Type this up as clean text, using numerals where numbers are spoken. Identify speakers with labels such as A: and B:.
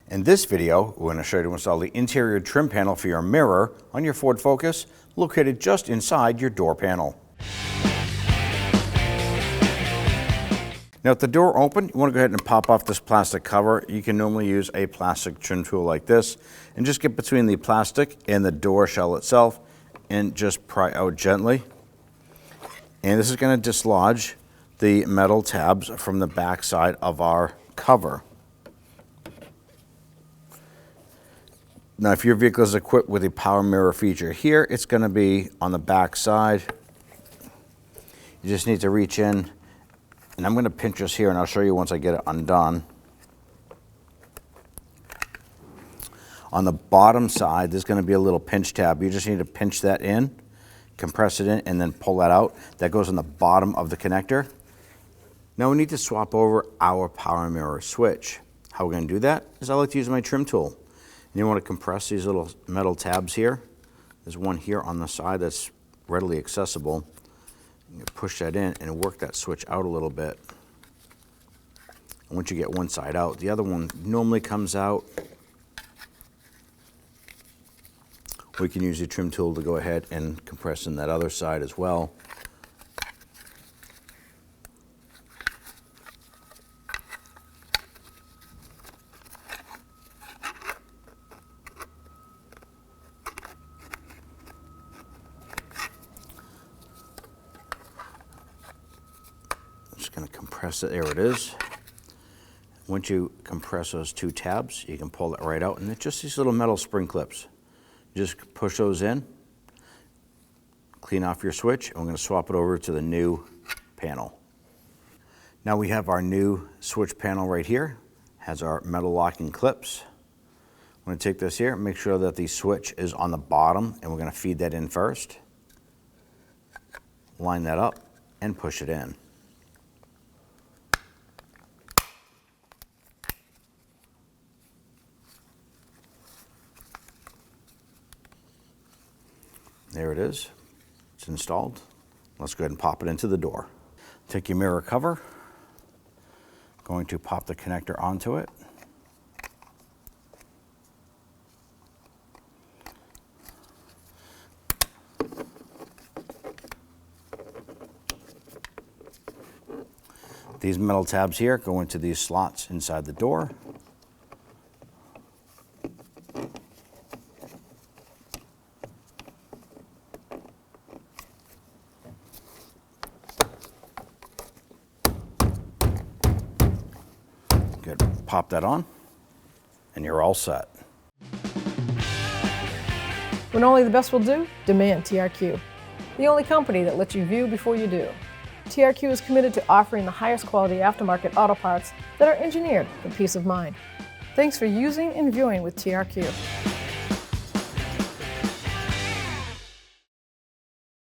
A: In this video, we're going to show you how to install the interior trim panel for your mirror on your Ford Focus, located just inside your door panel. Now, with the door open, you want to go ahead and pop off this plastic cover. You can normally use a plastic trim tool like this and just get between the plastic and the door shell itself and just pry out gently. And this is going to dislodge the metal tabs from the back side of our cover. Now, if your vehicle is equipped with a power mirror feature here, it's going to be on the back side. You just need to reach in, and I'm going to pinch this here, and I'll show you once I get it undone. On the bottom side, there's going to be a little pinch tab. You just need to pinch that in, compress it in, and then pull that out. That goes on the bottom of the connector. Now we need to swap over our power mirror switch. How we're going to do that is I like to use my trim tool. And you want to compress these little metal tabs here. There's one here on the side that's readily accessible. You push that in and work that switch out a little bit. And once you get one side out, the other one normally comes out. We can use the trim tool to go ahead and compress in that other side as well. Just going to compress it. There it is. Once you compress those two tabs, you can pull it right out, and it's just these little metal spring clips. Just push those in, clean off your switch, and we're going to swap it over to the new panel. Now we have our new switch panel right here. Has our metal locking clips. I'm going to take this here, make sure that the switch is on the bottom, and we're going to feed that in first. Line that up and push it in. There it is. It's installed. Let's go ahead and pop it into the door. Take your mirror cover. Going to pop the connector onto it. These metal tabs here go into these slots inside the door. Good. Pop that on, and you're all set.
B: When only the best will do, demand TRQ. The only company that lets you view before you do. TRQ is committed to offering the highest quality aftermarket auto parts that are engineered for peace of mind. Thanks for using and viewing with TRQ.